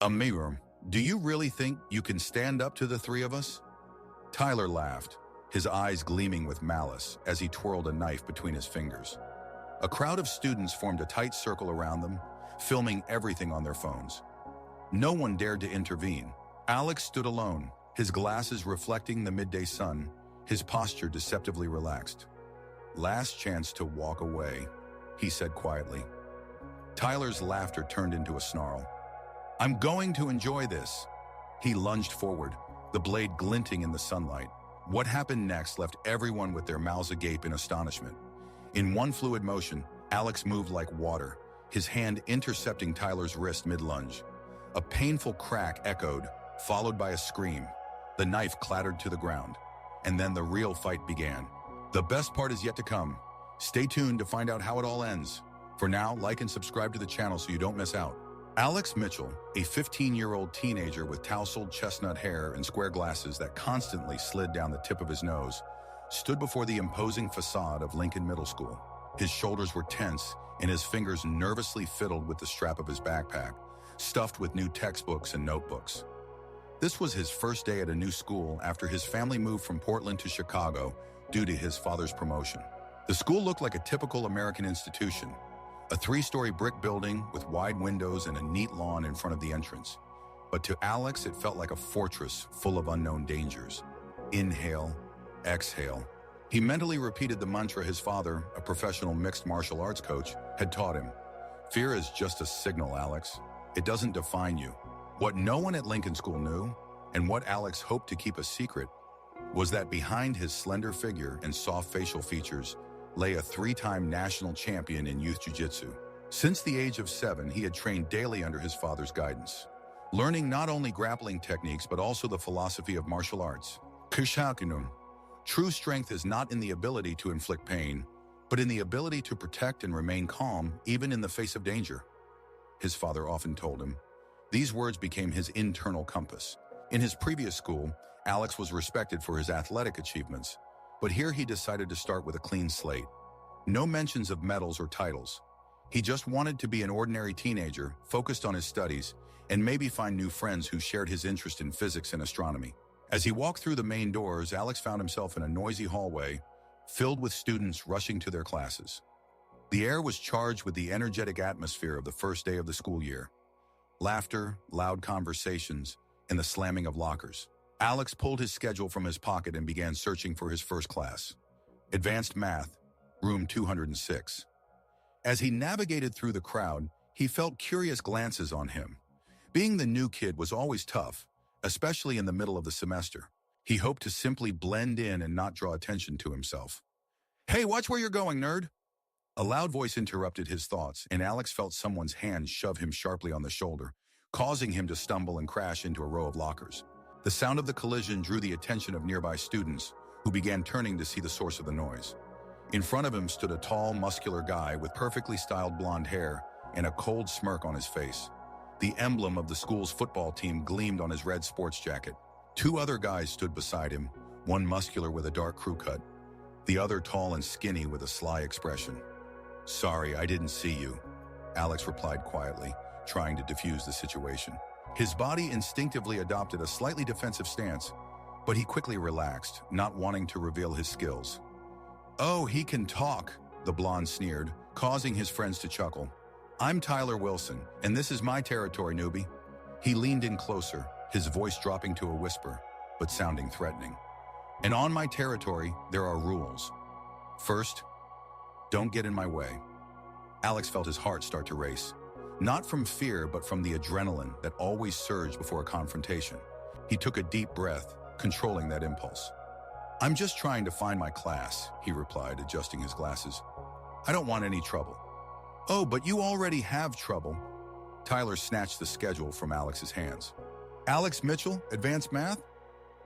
Amiram, do you really think you can stand up to the three of us? Tyler laughed, his eyes gleaming with malice as he twirled a knife between his fingers. A crowd of students formed a tight circle around them, filming everything on their phones. No one dared to intervene. Alex stood alone, his glasses reflecting the midday sun, his posture deceptively relaxed. "Last chance to walk away," he said quietly. Tyler's laughter turned into a snarl. "I'm going to enjoy this." He lunged forward, the blade glinting in the sunlight. What happened next left everyone with their mouths agape in astonishment. In one fluid motion, Alex moved like water, his hand intercepting Tyler's wrist mid-lunge. A painful crack echoed, followed by a scream. The knife clattered to the ground, and then the real fight began. The best part is yet to come. Stay tuned to find out how it all ends. For now, like and subscribe to the channel so you don't miss out. Alex Mitchell, a 15-year-old teenager with tousled chestnut hair and square glasses that constantly slid down the tip of his nose, stood before the imposing facade of Lincoln Middle School. His shoulders were tense, and his fingers nervously fiddled with the strap of his backpack, stuffed with new textbooks and notebooks. This was his first day at a new school after his family moved from Portland to Chicago due to his father's promotion. The school looked like a typical American institution, a 3-story brick building with wide windows and a neat lawn in front of the entrance. But to Alex, it felt like a fortress full of unknown dangers. Inhale, exhale. He mentally repeated the mantra his father, a professional mixed martial arts coach, had taught him. Fear is just a signal, Alex. It doesn't define you. What no one at Lincoln School knew, and what Alex hoped to keep a secret, was that behind his slender figure and soft facial features lay a 3-time national champion in youth jiu-jitsu. Since the age of 7, he had trained daily under his father's guidance, learning not only grappling techniques but also the philosophy of martial arts. Kushakunum. True strength is not in the ability to inflict pain, but in the ability to protect and remain calm even in the face of danger, his father often told him. These words became his internal compass. In his previous school, Alex was respected for his athletic achievements, but here he decided to start with a clean slate. No mentions of medals or titles. He just wanted to be an ordinary teenager, focused on his studies, and maybe find new friends who shared his interest in physics and astronomy. As he walked through the main doors, Alex found himself in a noisy hallway, filled with students rushing to their classes. The air was charged with the energetic atmosphere of the first day of the school year. Laughter, loud conversations, and the slamming of lockers. Alex pulled his schedule from his pocket and began searching for his first class. Advanced Math, room 206. As he navigated through the crowd, he felt curious glances on him. Being the new kid was always tough, especially in the middle of the semester. He hoped to simply blend in and not draw attention to himself. "Hey, watch where you're going, nerd!" A loud voice interrupted his thoughts, and Alex felt someone's hand shove him sharply on the shoulder, causing him to stumble and crash into a row of lockers. The sound of the collision drew the attention of nearby students, who began turning to see the source of the noise. In front of him stood a tall, muscular guy with perfectly styled blonde hair and a cold smirk on his face. The emblem of the school's football team gleamed on his red sports jacket. 2 other guys stood beside him, one muscular with a dark crew cut, the other tall and skinny with a sly expression. "Sorry, I didn't see you," Alex replied quietly, trying to defuse the situation. His body instinctively adopted a slightly defensive stance, but he quickly relaxed, not wanting to reveal his skills. "Oh, he can talk," the blonde sneered, causing his friends to chuckle. "I'm Tyler Wilson, and this is my territory, newbie." He leaned in closer, his voice dropping to a whisper, but sounding threatening. "And on my territory, there are rules. First, don't get in my way." Alex felt his heart start to race. Not from fear, but from the adrenaline that always surged before a confrontation. He took a deep breath, controlling that impulse. "I'm just trying to find my class," he replied, adjusting his glasses. "I don't want any trouble." "Oh, but you already have trouble." Tyler snatched the schedule from Alex's hands. "Alex Mitchell, Advanced Math?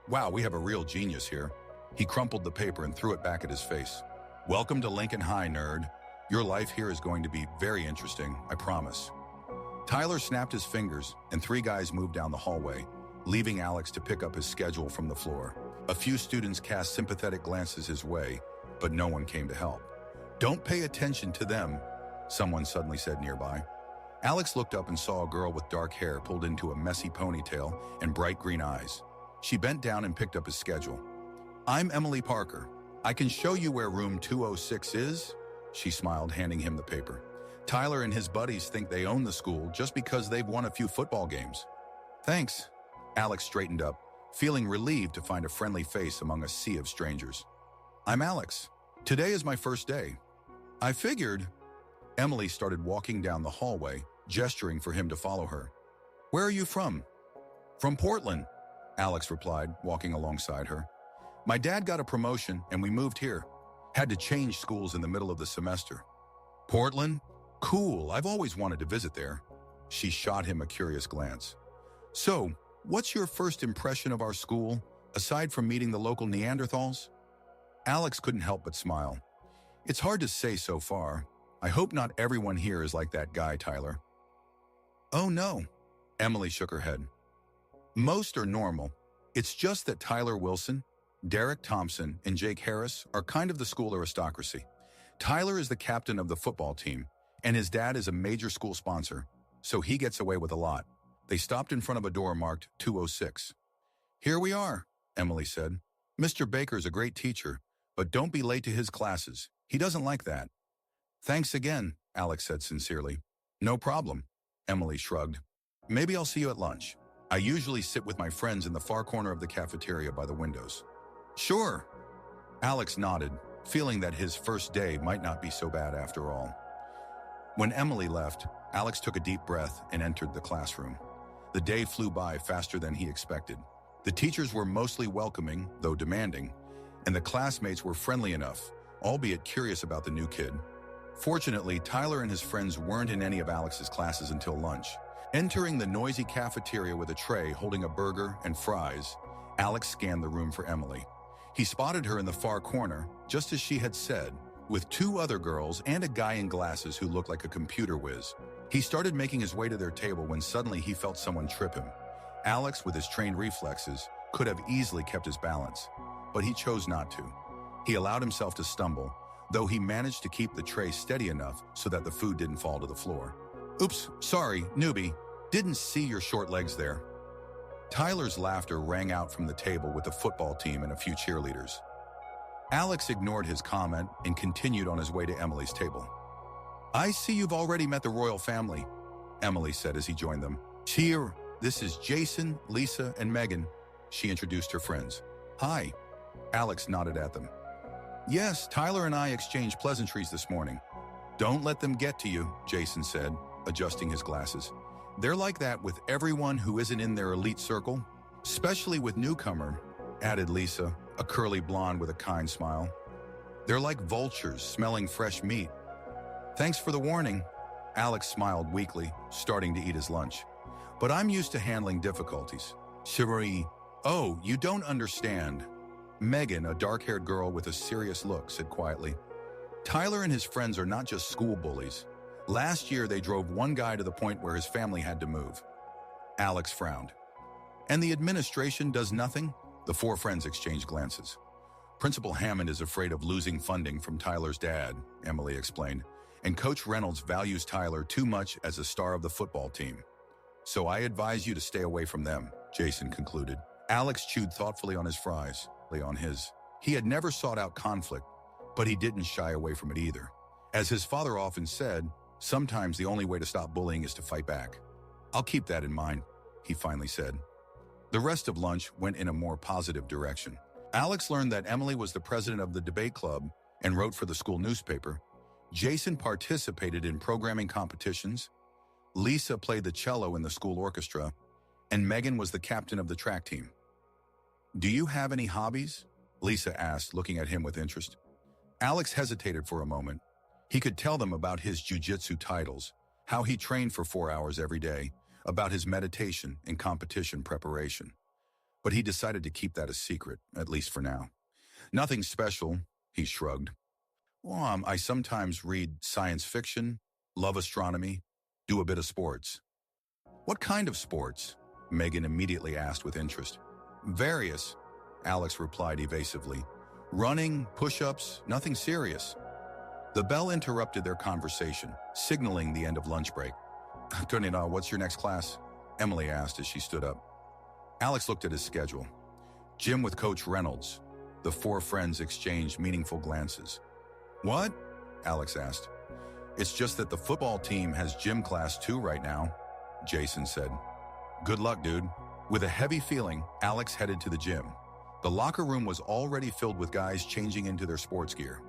Wow, we have a real genius here." He crumpled the paper and threw it back at his face. "Welcome to Lincoln High, nerd. Your life here is going to be very interesting, I promise." Tyler snapped his fingers, and 3 guys moved down the hallway, leaving Alex to pick up his schedule from the floor. A few students cast sympathetic glances his way, but no one came to help. "Don't pay attention to them," someone suddenly said nearby. Alex looked up and saw a girl with dark hair pulled into a messy ponytail and bright green eyes. She bent down and picked up his schedule. "I'm Emily Parker. I can show you where room 206 is," she smiled, handing him the paper. "Tyler and his buddies think they own the school just because they've won a few football games." "Thanks." Alex straightened up, feeling relieved to find a friendly face among a sea of strangers. "I'm Alex. Today is my first day." "I figured." Emily started walking down the hallway, gesturing for him to follow her. "Where are you from?" "From Portland," Alex replied, walking alongside her. "My dad got a promotion and we moved here. Had to change schools in the middle of the semester." "Portland? Cool, I've always wanted to visit there." She shot him a curious glance. "So, what's your first impression of our school, aside from meeting the local Neanderthals?" Alex couldn't help but smile. "It's hard to say so far. I hope not everyone here is like that guy, Tyler." "Oh no," Emily shook her head. "Most are normal. It's just that Tyler Wilson, Derek Thompson, and Jake Harris are kind of the school aristocracy. Tyler is the captain of the football team, and his dad is a major school sponsor, so he gets away with a lot." They stopped in front of a door marked 206. "Here we are," Emily said. "Mr. Baker's a great teacher, but don't be late to his classes. He doesn't like that." "Thanks again," Alex said sincerely. "No problem," Emily shrugged. "Maybe I'll see you at lunch. I usually sit with my friends in the far corner of the cafeteria by the windows." "Sure." Alex nodded, feeling that his first day might not be so bad after all. When Emily left, Alex took a deep breath and entered the classroom. The day flew by faster than he expected. The teachers were mostly welcoming, though demanding, and the classmates were friendly enough, albeit curious about the new kid. Fortunately, Tyler and his friends weren't in any of Alex's classes until lunch. Entering the noisy cafeteria with a tray holding a burger and fries, Alex scanned the room for Emily. He spotted her in the far corner, just as she had said, with two other girls and a guy in glasses who looked like a computer whiz. He started making his way to their table when suddenly he felt someone trip him. Alex, with his trained reflexes, could have easily kept his balance, but he chose not to. He allowed himself to stumble, though he managed to keep the tray steady enough so that the food didn't fall to the floor. "Oops, sorry, newbie. Didn't see your short legs there." Tyler's laughter rang out from the table with the football team and a few cheerleaders. Alex ignored his comment and continued on his way to Emily's table. "I see you've already met the royal family," Emily said as he joined them. "Here, this is Jason, Lisa, and Megan," she introduced her friends. "Hi." Alex nodded at them. "Yes, Tyler and I exchanged pleasantries this morning." "Don't let them get to you," Jason said, adjusting his glasses. "They're like that with everyone who isn't in their elite circle, especially with newcomer," added Lisa, a curly blonde with a kind smile. "They're like vultures smelling fresh meat." "Thanks for the warning." Alex smiled weakly, starting to eat his lunch. "But I'm used to handling difficulties." "Cherie." "Oh, you don't understand." Megan, a dark-haired girl with a serious look, said quietly. "Tyler and his friends are not just school bullies. Last year, they drove one guy to the point where his family had to move." Alex frowned. "And the administration does nothing?" The four friends exchanged glances. "Principal Hammond is afraid of losing funding from Tyler's dad," Emily explained, "and Coach Reynolds values Tyler too much as a star of the football team. So I advise you to stay away from them," Jason concluded. Alex chewed thoughtfully on his fries. He had never sought out conflict, but he didn't shy away from it either. As his father often said, sometimes the only way to stop bullying is to fight back. "I'll keep that in mind," he finally said. The rest of lunch went in a more positive direction. Alex learned that Emily was the president of the debate club and wrote for the school newspaper. Jason participated in programming competitions. Lisa played the cello in the school orchestra, and Megan was the captain of the track team. "Do you have any hobbies?" Lisa asked, looking at him with interest. Alex hesitated for a moment. He could tell them about his jiu-jitsu titles, how he trained for 4 hours every day, about his meditation and competition preparation. But he decided to keep that a secret, at least for now. "Nothing special," he shrugged. "Well, I sometimes read science fiction, love astronomy, do a bit of sports." "What kind of sports?" Megan immediately asked with interest. "Various," Alex replied evasively. "Running, push-ups, nothing serious." The bell interrupted their conversation, signaling the end of lunch break. Tony, what's your next class? Emily asked as she stood up. Alex looked at his schedule. Gym with Coach Reynolds. The four friends exchanged meaningful glances. What? Alex asked. It's just that the football team has gym class too right now, Jason said. Good luck, dude. With a heavy feeling, Alex headed to the gym. The locker room was already filled with guys changing into their sports gear.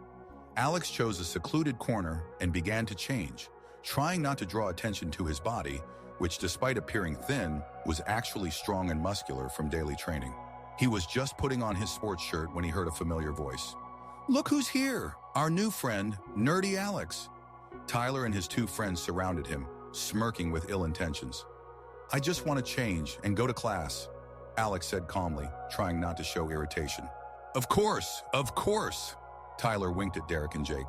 Alex chose a secluded corner and began to change, trying not to draw attention to his body, which despite appearing thin, was actually strong and muscular from daily training. He was just putting on his sports shirt when he heard a familiar voice. Look who's here, our new friend, Nerdy Alex. Tyler and his two friends surrounded him, smirking with ill intentions. I just want to change and go to class, Alex said calmly, trying not to show irritation. Of course, Tyler winked at Derek and Jake.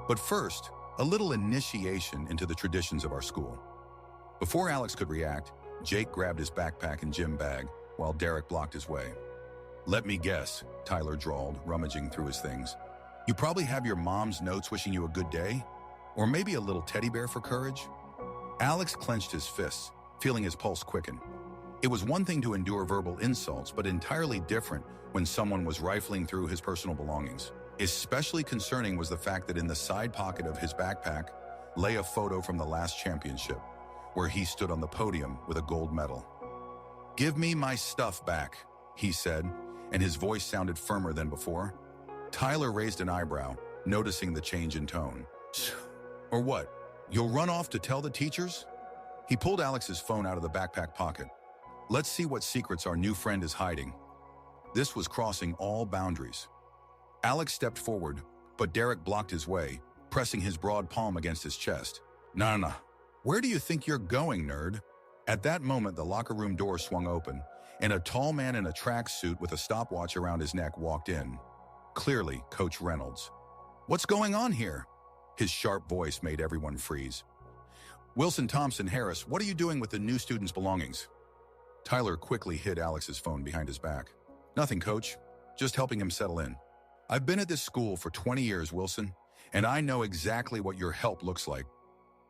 But first, a little initiation into the traditions of our school. Before Alex could react, Jake grabbed his backpack and gym bag, while Derek blocked his way. Let me guess, Tyler drawled, rummaging through his things. You probably have your mom's notes wishing you a good day? Or maybe a little teddy bear for courage? Alex clenched his fists, feeling his pulse quicken. It was one thing to endure verbal insults, but entirely different when someone was rifling through his personal belongings. Especially concerning was the fact that in the side pocket of his backpack lay a photo from the last championship, where he stood on the podium with a gold medal. Give me my stuff back, he said, and his voice sounded firmer than before. Tyler raised an eyebrow, noticing the change in tone. Or what? You'll run off to tell the teachers? He pulled Alex's phone out of the backpack pocket. Let's see what secrets our new friend is hiding. This was crossing all boundaries. Alex stepped forward, but Derek blocked his way, pressing his broad palm against his chest. Nah. Where do you think you're going, nerd? At that moment, the locker room door swung open, and a tall man in a tracksuit with a stopwatch around his neck walked in. Clearly, Coach Reynolds. What's going on here? His sharp voice made everyone freeze. Wilson Thompson Harris, what are you doing with the new student's belongings? Tyler quickly hid Alex's phone behind his back. Nothing, Coach. Just helping him settle in. I've been at this school for 20 years, Wilson, and I know exactly what your help looks like.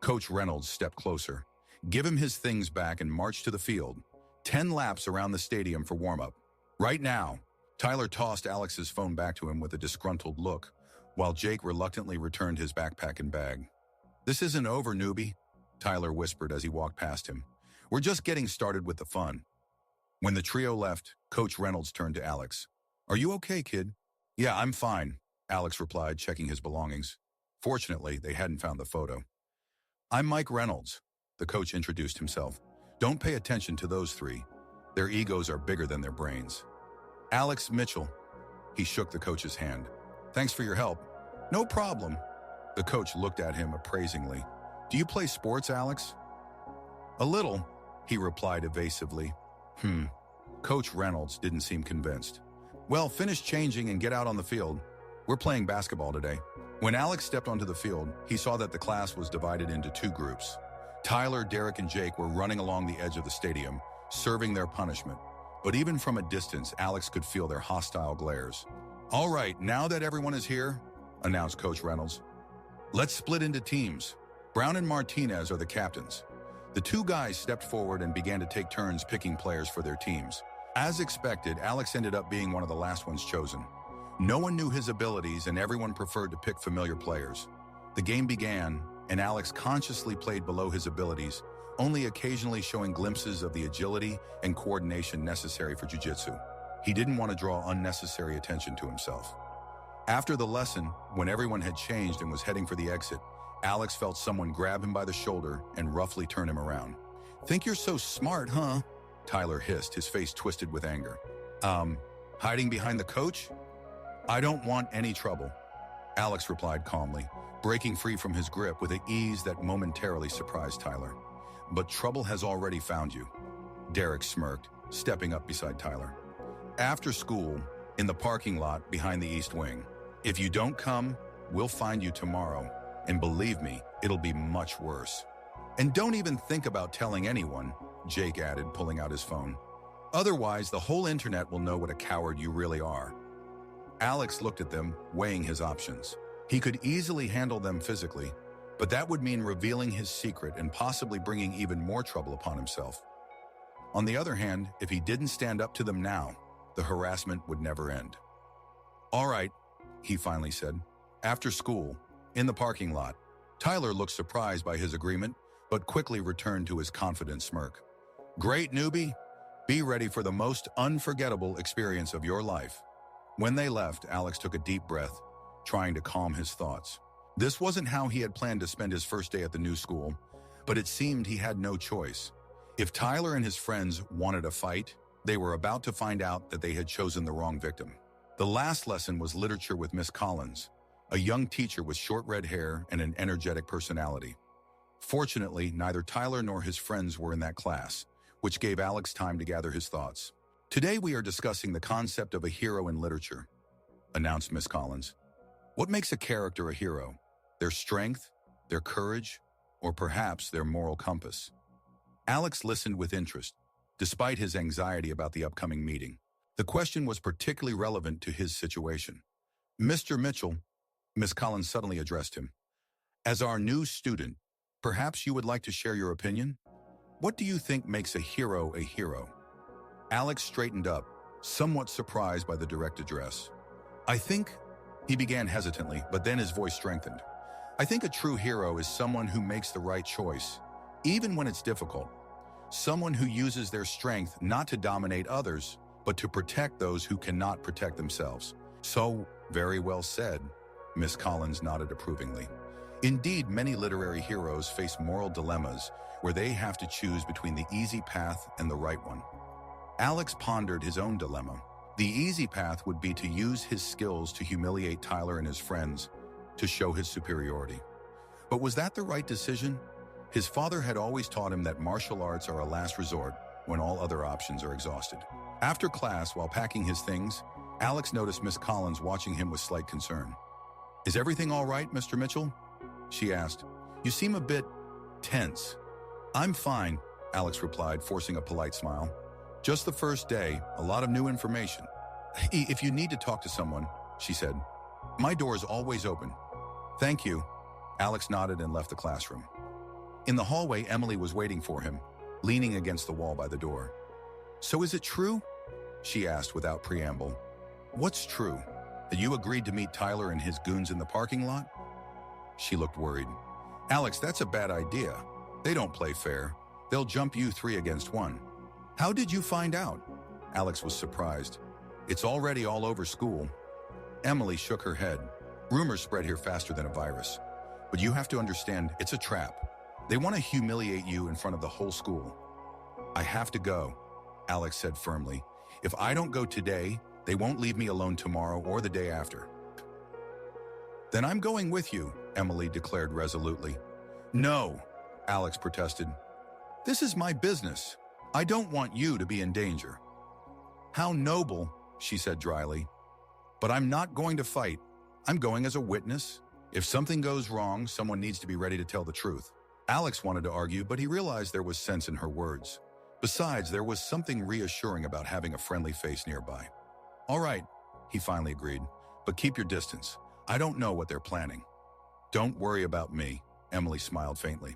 Coach Reynolds stepped closer. Give him his things back and march to the field. 10 laps around the stadium for warm-up. Right now. Tyler tossed Alex's phone back to him with a disgruntled look, while Jake reluctantly returned his backpack and bag. This isn't over, newbie, Tyler whispered as he walked past him. We're just getting started with the fun. When the trio left, Coach Reynolds turned to Alex. Are you okay, kid? Yeah, I'm fine, Alex replied, checking his belongings. Fortunately, they hadn't found the photo. I'm Mike Reynolds, the coach introduced himself. Don't pay attention to those three. Their egos are bigger than their brains. Alex Mitchell. He shook the coach's hand. Thanks for your help. No problem. The coach looked at him appraisingly. Do you play sports, Alex? A little, he replied evasively. Coach Reynolds didn't seem convinced. Well, finish changing and get out on the field. We're playing basketball today. When Alex stepped onto the field, he saw that the class was divided into two groups. Tyler, Derek, and Jake were running along the edge of the stadium, serving their punishment. But even from a distance, Alex could feel their hostile glares. All right, now that everyone is here, announced Coach Reynolds, let's split into teams. Brown and Martinez are the captains. The two guys stepped forward and began to take turns picking players for their teams. As expected, Alex ended up being one of the last ones chosen. No one knew his abilities and everyone preferred to pick familiar players. The game began, and Alex consciously played below his abilities, only occasionally showing glimpses of the agility and coordination necessary for jiu-jitsu. He didn't want to draw unnecessary attention to himself. After the lesson, when everyone had changed and was heading for the exit, Alex felt someone grab him by the shoulder and roughly turn him around. Think you're so smart, huh? Tyler hissed, his face twisted with anger. Hiding behind the coach? I don't want any trouble, Alex replied calmly, breaking free from his grip with an ease that momentarily surprised Tyler. But trouble has already found you, Derek smirked, stepping up beside Tyler. After school, in the parking lot behind the East Wing. If you don't come, we'll find you tomorrow. And believe me, it'll be much worse. And don't even think about telling anyone, Jake added, pulling out his phone. Otherwise, the whole internet will know what a coward you really are. Alex looked at them, weighing his options. He could easily handle them physically, But that would mean revealing his secret and possibly bringing even more trouble upon himself. On the other hand, if he didn't stand up to them now, the harassment would never end. "All right," he finally said. After school, in the parking lot, Tyler looked surprised by his agreement, but quickly returned to his confident smirk. "Great, newbie. Be ready for the most unforgettable experience of your life." When they left, Alex took a deep breath, trying to calm his thoughts. This wasn't how he had planned to spend his first day at the new school, but it seemed he had no choice. If Tyler and his friends wanted a fight, they were about to find out that they had chosen the wrong victim. The last lesson was literature with Miss Collins, a young teacher with short red hair and an energetic personality. Fortunately, neither Tyler nor his friends were in that class, which gave Alex time to gather his thoughts. "Today we are discussing the concept of a hero in literature," announced Miss Collins. "What makes a character a hero? Their strength, their courage, or perhaps their moral compass?" Alex listened with interest, despite his anxiety about the upcoming meeting. The question was particularly relevant to his situation. "Mr. Mitchell," Miss Collins suddenly addressed him, "as our new student, perhaps you would like to share your opinion? What do you think makes a hero a hero?" Alex straightened up, somewhat surprised by the direct address. "I think," he began hesitantly, but then his voice strengthened. "I think a true hero is someone who makes the right choice, even when it's difficult. Someone who uses their strength not to dominate others, but to protect those who cannot protect themselves." "So, very well said," Miss Collins nodded approvingly. "Indeed, many literary heroes face moral dilemmas where they have to choose between the easy path and the right one." Alex pondered his own dilemma. The easy path would be to use his skills to humiliate Tyler and his friends, to show his superiority. But was that the right decision? His father had always taught him that martial arts are a last resort when all other options are exhausted. After class, while packing his things, Alex noticed Miss Collins watching him with slight concern. "Is everything all right, Mr. Mitchell?" she asked. "You seem a bit tense." "I'm fine," Alex replied, forcing a polite smile. "Just the first day, a lot of new information." "If you need to talk to someone," she said, "my door is always open." "Thank you." Alex nodded and left the classroom. In the hallway, Emily was waiting for him, leaning against the wall by the door. "So is it true?" she asked without preamble. "What's true? That you agreed to meet Tyler and his goons in the parking lot?" She looked worried. "Alex, that's a bad idea. They don't play fair. They'll jump you 3 against 1. "How did you find out?" Alex was surprised. "It's already all over school." Emily shook her head. "Rumors spread here faster than a virus. But you have to understand, it's a trap. They want to humiliate you in front of the whole school." "I have to go," Alex said firmly. "If I don't go today, they won't leave me alone tomorrow or the day after." "Then I'm going with you," Emily declared resolutely. "No," Alex protested. "This is my business. I don't want you to be in danger." "How noble," she said dryly. "But I'm not going to fight. I'm going as a witness. If something goes wrong, someone needs to be ready to tell the truth." Alex wanted to argue, but he realized there was sense in her words. Besides, there was something reassuring about having a friendly face nearby. "All right," he finally agreed, "but keep your distance. I don't know what they're planning." "Don't worry about me," Emily smiled faintly.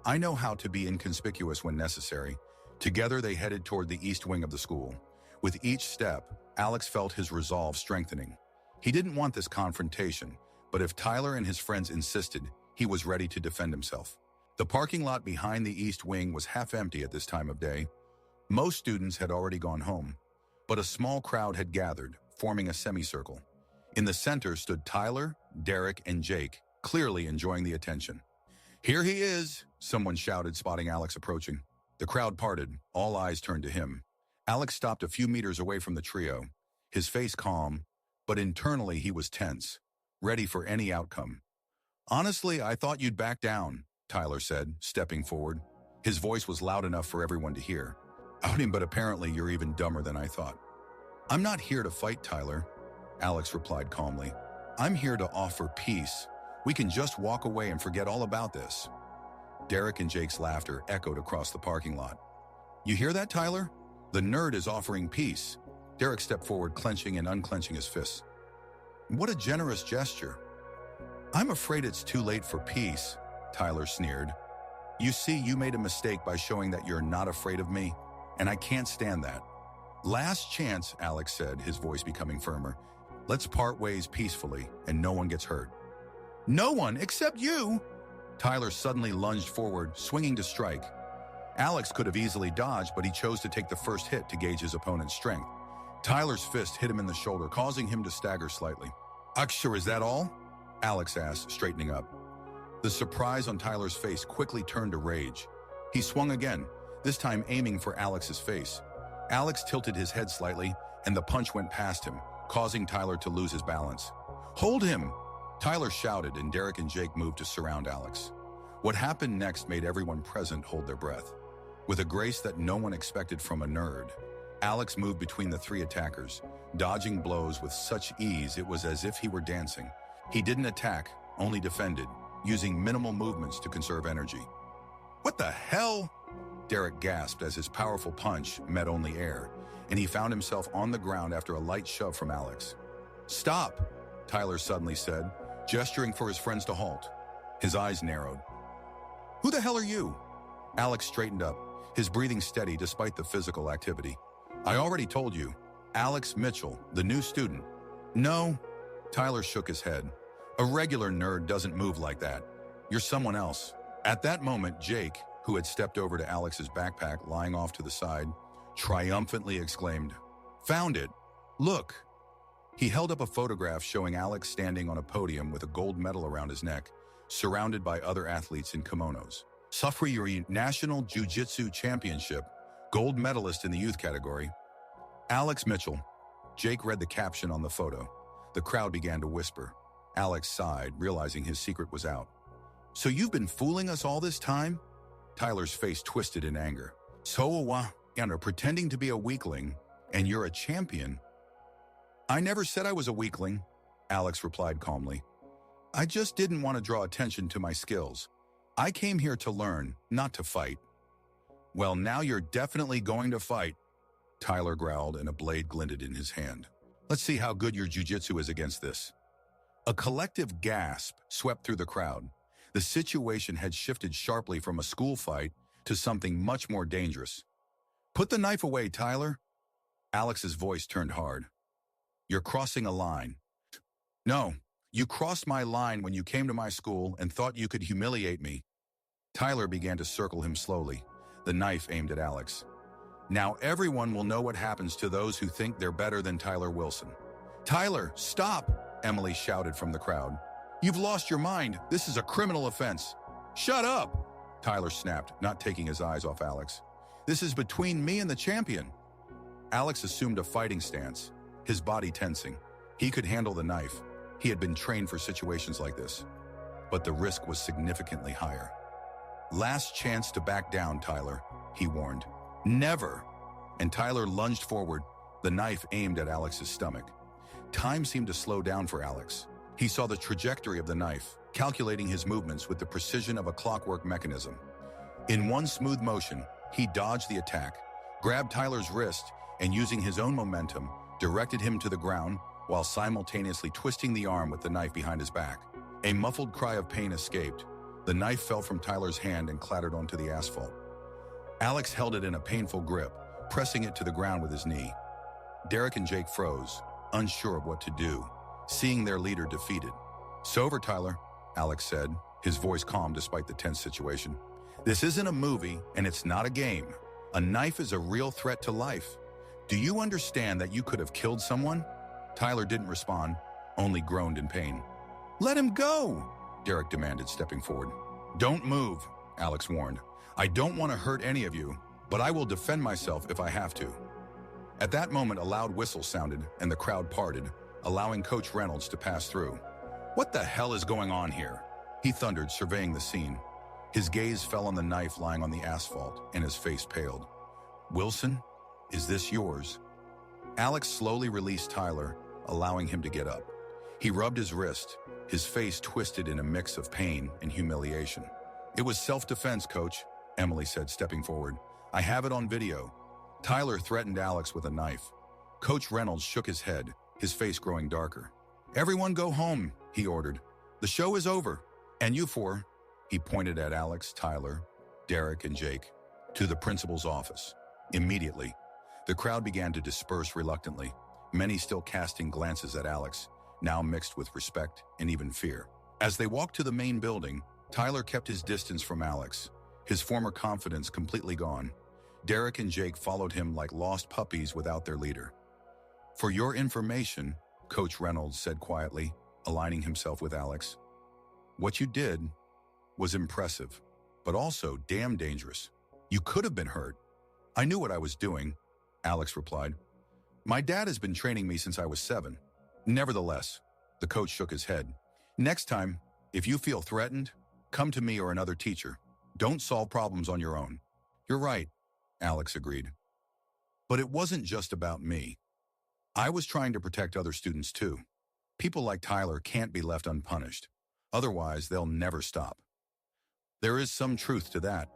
"I know how to be inconspicuous when necessary." Together they headed toward the east wing of the school. With each step, Alex felt his resolve strengthening. He didn't want this confrontation, but if Tyler and his friends insisted, he was ready to defend himself. The parking lot behind the east wing was half empty at this time of day. Most students had already gone home, but a small crowd had gathered, forming a semicircle. In the center stood Tyler, Derek, and Jake, clearly enjoying the attention. "Here he is," someone shouted, spotting Alex approaching. The crowd parted, all eyes turned to him. Alex stopped a few meters away from the trio, his face calm, but internally he was tense, ready for any outcome. "Honestly, I thought you'd back down," Tyler said, stepping forward. His voice was loud enough for everyone to hear. But apparently you're even dumber than I thought." "I'm not here to fight, Tyler," Alex replied calmly. "I'm here to offer peace. We can just walk away and forget all about this." Derek and Jake's laughter echoed across the parking lot. "You hear that, Tyler? The nerd is offering peace." Derek stepped forward, clenching and unclenching his fists. "What a generous gesture." I'm afraid it's too late for peace, Tyler sneered. You see, you made a mistake by showing that you're not afraid of me, and I can't stand that. Last chance, Alex said, his voice becoming firmer. Let's part ways peacefully, and no one gets hurt. No one except you! Tyler suddenly lunged forward, swinging to strike. Alex could have easily dodged, but he chose to take the first hit to gauge his opponent's strength. Tyler's fist hit him in the shoulder, causing him to stagger slightly. Akshay, is that all? Alex asked, straightening up. The surprise on Tyler's face quickly turned to rage. He swung again, this time aiming for Alex's face. Alex tilted his head slightly, and the punch went past him, causing Tyler to lose his balance. Hold him! Tyler shouted, and Derek and Jake moved to surround Alex. What happened next made everyone present hold their breath. With a grace that no one expected from a nerd, Alex moved between the three attackers, dodging blows with such ease it was as if he were dancing. He didn't attack, only defended, using minimal movements to conserve energy. What the hell? Derek gasped as his powerful punch met only air, and he found himself on the ground after a light shove from Alex. Stop, Tyler suddenly said, gesturing for his friends to halt. His eyes narrowed. Who the hell are you? Alex straightened up, his breathing steady despite the physical activity. I already told you, Alex Mitchell, the new student. No, Tyler shook his head. A regular nerd doesn't move like that. You're someone else. At that moment, Jake, who had stepped over to Alex's backpack lying off to the side, triumphantly exclaimed, Found it! Look! He held up a photograph showing Alex standing on a podium with a gold medal around his neck, surrounded by other athletes in kimonos. Sufri National Jiu-Jitsu Championship, gold medalist in the youth category. Alex Mitchell. Jake read the caption on the photo. The crowd began to whisper. Alex sighed, realizing his secret was out. So you've been fooling us all this time? Tyler's face twisted in anger. And pretending to be a weakling, and you're a champion. I never said I was a weakling, Alex replied calmly. I just didn't want to draw attention to my skills. I came here to learn, not to fight. Well, now you're definitely going to fight, Tyler growled, and a blade glinted in his hand. Let's see how good your jiu-jitsu is against this. A collective gasp swept through the crowd. The situation had shifted sharply from a school fight to something much more dangerous. Put the knife away, Tyler. Alex's voice turned hard. You're crossing a line. No, you crossed my line when you came to my school and thought you could humiliate me. Tyler began to circle him slowly, the knife aimed at Alex. Now everyone will know what happens to those who think they're better than Tyler Wilson. Tyler, stop! Emily shouted from the crowd. You've lost your mind. This is a criminal offense. Shut up! Tyler snapped, not taking his eyes off Alex. This is between me and the champion. Alex assumed a fighting stance, his body tensing. He could handle the knife. He had been trained for situations like this. But the risk was significantly higher. Last chance to back down, Tyler, he warned. Never! And Tyler lunged forward, the knife aimed at Alex's stomach. Time seemed to slow down for Alex. He saw the trajectory of the knife, calculating his movements with the precision of a clockwork mechanism. In one smooth motion, he dodged the attack, grabbed Tyler's wrist, and using his own momentum, directed him to the ground while simultaneously twisting the arm with the knife behind his back. A muffled cry of pain escaped. The knife fell from Tyler's hand and clattered onto the asphalt. Alex held it in a painful grip, pressing it to the ground with his knee. Derek and Jake froze, unsure of what to do, seeing their leader defeated. "It's over, Tyler," Alex said, his voice calm despite the tense situation. "This isn't a movie, and it's not a game. A knife is a real threat to life. Do you understand that you could have killed someone?" Tyler didn't respond, only groaned in pain. "Let him go," Derek demanded, stepping forward. "Don't move," Alex warned. "I don't want to hurt any of you, but I will defend myself if I have to." At that moment, a loud whistle sounded, and the crowd parted, allowing Coach Reynolds to pass through. "What the hell is going on here?" he thundered, surveying the scene. His gaze fell on the knife lying on the asphalt, and his face paled. "Wilson, is this yours?" Alex slowly released Tyler, allowing him to get up. He rubbed his wrist, his face twisted in a mix of pain and humiliation. "It was self-defense, Coach," Emily said, stepping forward. "I have it on video." Tyler threatened Alex with a knife. Coach Reynolds shook his head, his face growing darker. "Everyone go home," he ordered. The show is over. And you four, he pointed at Alex, Tyler, Derek, and Jake, to the principal's office. Immediately, the crowd began to disperse reluctantly, many still casting glances at Alex, now mixed with respect and even fear. As they walked to the main building, Tyler kept his distance from Alex, his former confidence completely gone. Derek and Jake followed him like lost puppies without their leader. For your information, Coach Reynolds said quietly, aligning himself with Alex, what you did was impressive, but also damn dangerous. You could have been hurt. I knew what I was doing, Alex replied. My dad has been training me since I was 7. Nevertheless, the coach shook his head. Next time, if you feel threatened, come to me or another teacher. Don't solve problems on your own. You're right, Alex agreed. But it wasn't just about me. I was trying to protect other students too. People like Tyler can't be left unpunished. Otherwise, they'll never stop. There is some truth to that,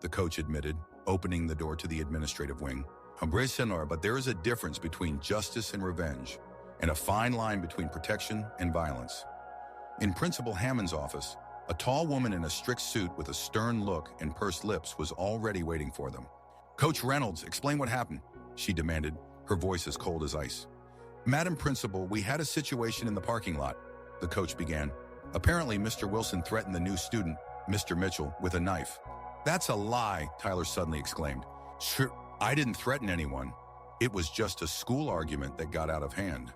the coach admitted, opening the door to the administrative wing. But there is a difference between justice and revenge, and a fine line between protection and violence. In Principal Hammond's office, a tall woman in a strict suit with a stern look and pursed lips was already waiting for them. Coach Reynolds, explain what happened, she demanded, her voice as cold as ice. Madam Principal, we had a situation in the parking lot, the coach began. Apparently, Mr. Wilson threatened the new student, Mr. Mitchell, with a knife. That's a lie, Tyler suddenly exclaimed. Sure, I didn't threaten anyone. It was just a school argument that got out of hand.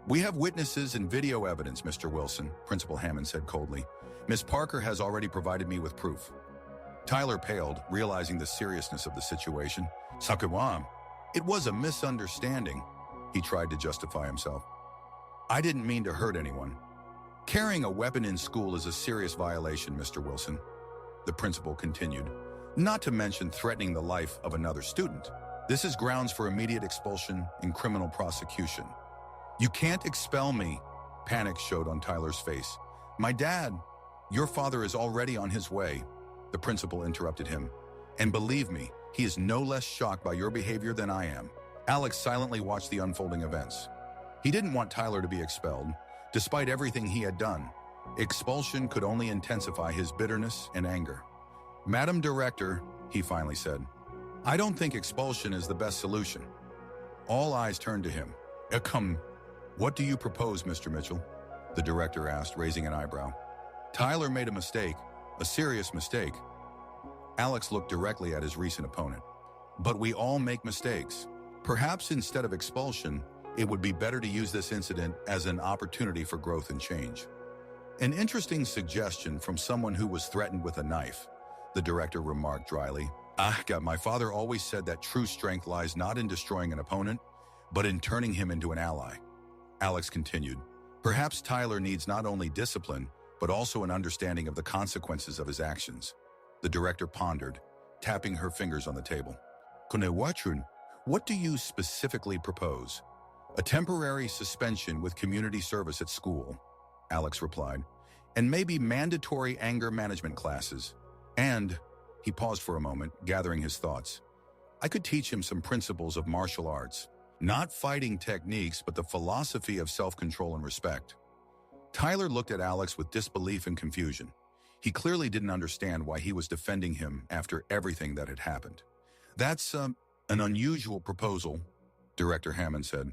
We have witnesses and video evidence, Mr. Wilson, Principal Hammond said coldly. Miss Parker has already provided me with proof. Tyler paled, realizing the seriousness of the situation. Sakawam, it was a misunderstanding, he tried to justify himself. I didn't mean to hurt anyone. Carrying a weapon in school is a serious violation, Mr. Wilson, the principal continued, not to mention threatening the life of another student. This is grounds for immediate expulsion and criminal prosecution. You can't expel me, panic showed on Tyler's face. My dad, your father is already on his way, the principal interrupted him. And believe me, he is no less shocked by your behavior than I am. Alex silently watched the unfolding events. He didn't want Tyler to be expelled, despite everything he had done. Expulsion could only intensify his bitterness and anger. Madam Director, he finally said, I don't think expulsion is the best solution. All eyes turned to him. Come, what do you propose, Mr. Mitchell? The director asked, raising an eyebrow. Tyler made a mistake, a serious mistake. Alex looked directly at his recent opponent. But we all make mistakes. Perhaps instead of expulsion, it would be better to use this incident as an opportunity for growth and change. An interesting suggestion from someone who was threatened with a knife, the director remarked dryly. My father always said that true strength lies not in destroying an opponent, but in turning him into an ally. Alex continued, perhaps Tyler needs not only discipline, but also an understanding of the consequences of his actions. The director pondered, tapping her fingers on the table. Kunewachun, what do you specifically propose? A temporary suspension with community service at school, Alex replied, and maybe mandatory anger management classes. And, he paused for a moment, gathering his thoughts, I could teach him some principles of martial arts, not fighting techniques, but the philosophy of self-control and respect. Tyler looked at Alex with disbelief and confusion. He clearly didn't understand why he was defending him after everything that had happened. That's an unusual proposal, Director Hammond said,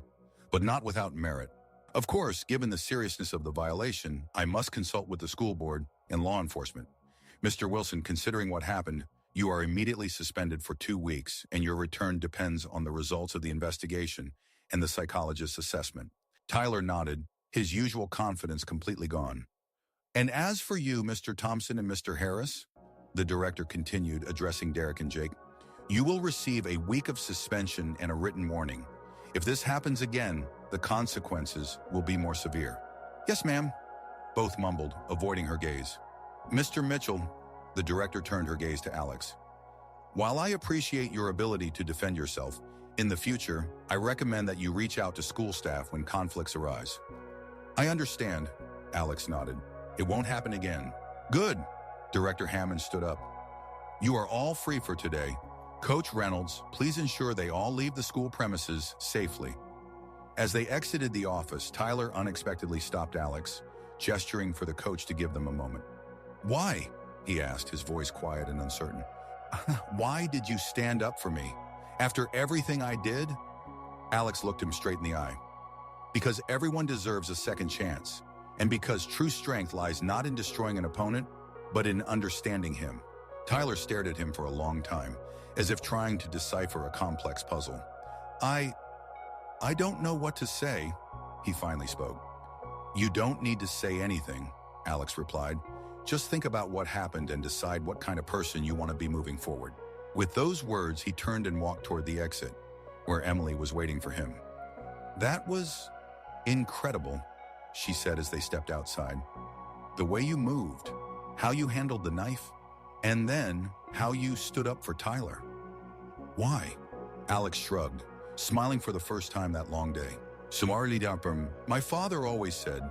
but not without merit. Of course, given the seriousness of the violation, I must consult with the school board and law enforcement. Mr. Wilson, considering what happened, you are immediately suspended for 2 weeks, and your return depends on the results of the investigation and the psychologist's assessment. Tyler nodded, his usual confidence completely gone. And as for you, Mr. Thompson and Mr. Harris, the director continued, addressing Derek and Jake, you will receive a week of suspension and a written warning. If this happens again, the consequences will be more severe. Yes, ma'am, both mumbled, avoiding her gaze. Mr. Mitchell, the director turned her gaze to Alex. While I appreciate your ability to defend yourself, in the future, I recommend that you reach out to school staff when conflicts arise. I understand, Alex nodded. It won't happen again. Good, Director Hammond stood up. You are all free for today. Coach Reynolds, please ensure they all leave the school premises safely. As they exited the office, Tyler unexpectedly stopped Alex, gesturing for the coach to give them a moment. "Why?" he asked, his voice quiet and uncertain. "Why did you stand up for me? After everything I did?" Alex looked him straight in the eye. "Because everyone deserves a second chance, and because true strength lies not in destroying an opponent, but in understanding him." Tyler stared at him for a long time, as if trying to decipher a complex puzzle. I don't know what to say," he finally spoke. "You don't need to say anything," Alex replied. "Just think about what happened and decide what kind of person you want to be moving forward." With those words, he turned and walked toward the exit, where Emily was waiting for him. "That was incredible," she said as they stepped outside. "The way you moved, how you handled the knife, and then how you stood up for Tyler." "Why?" Alex shrugged, smiling for the first time that long day. "My father always said,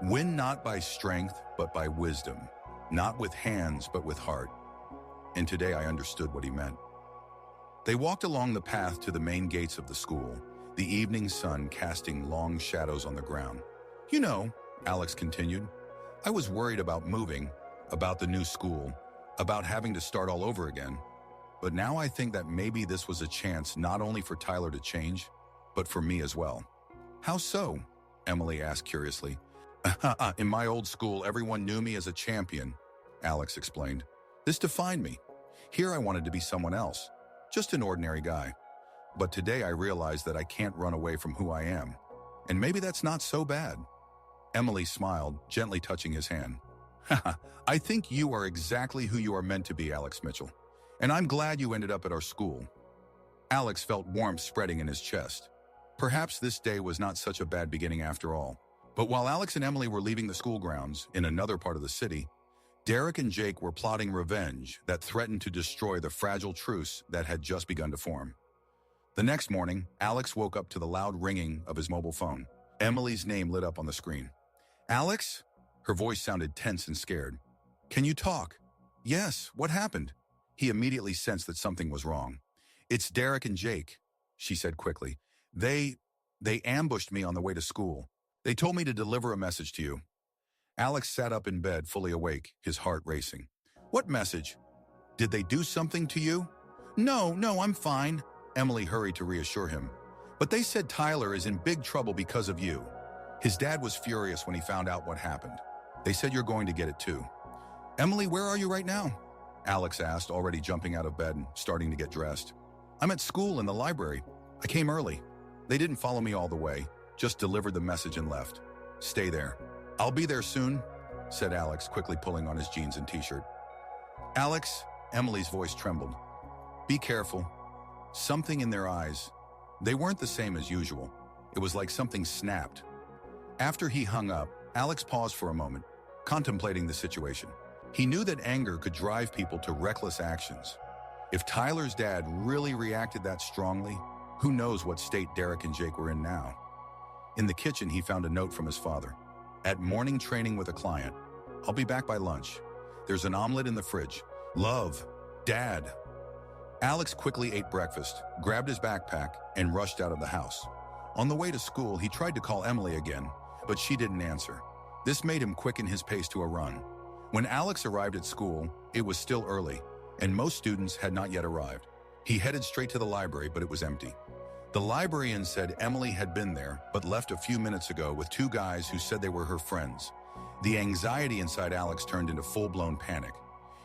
win not by strength, but by wisdom, not with hands, but with heart." And today I understood what he meant. They walked along the path to the main gates of the school, the evening sun casting long shadows on the ground. "You know," Alex continued, "I was worried about moving, about the new school, about having to start all over again. But now I think that maybe this was a chance not only for Tyler to change, but for me as well." "How so?" Emily asked curiously. "In my old school, everyone knew me as a champion," Alex explained. "This defined me. Here I wanted to be someone else, just an ordinary guy. But today I realized that I can't run away from who I am. And maybe that's not so bad." Emily smiled, gently touching his hand. "I think you are exactly who you are meant to be, Alex Mitchell. And I'm glad you ended up at our school." Alex felt warmth spreading in his chest. Perhaps this day was not such a bad beginning after all. But while Alex and Emily were leaving the school grounds in another part of the city, Derek and Jake were plotting revenge that threatened to destroy the fragile truce that had just begun to form. The next morning, Alex woke up to the loud ringing of his mobile phone. Emily's name lit up on the screen. "Alex?" Her voice sounded tense and scared. "Can you talk?" "Yes, what happened?" He immediately sensed that something was wrong. "It's Derek and Jake," she said quickly. They ambushed me on the way to school. They told me to deliver a message to you." Alex sat up in bed, fully awake, his heart racing. "What message? Did they do something to you?" No, I'm fine," Emily hurried to reassure him. "But they said Tyler is in big trouble because of you. His dad was furious when he found out what happened. They said you're going to get it too." "Emily, where are you right now?" Alex asked, already jumping out of bed and starting to get dressed. "I'm at school in the library. I came early. They didn't follow me all the way, just delivered the message and left. Stay there." "I'll be there soon," said Alex, quickly pulling on his jeans and t-shirt. "Alex," Emily's voice trembled. "Be careful." Something in their eyes. They weren't the same as usual. It was like something snapped. After he hung up, Alex paused for a moment, contemplating the situation. He knew that anger could drive people to reckless actions. If Tyler's dad really reacted that strongly, who knows what state Derek and Jake were in now. In the kitchen, he found a note from his father. "At morning training with a client. I'll be back by lunch. There's an omelet in the fridge. Love, Dad." Alex quickly ate breakfast, grabbed his backpack, and rushed out of the house. On the way to school, he tried to call Emily again, but she didn't answer. This made him quicken his pace to a run. When Alex arrived at school, it was still early, and most students had not yet arrived. He headed straight to the library, but it was empty. The librarian said Emily had been there, but left a few minutes ago with two guys who said they were her friends. The anxiety inside Alex turned into full-blown panic.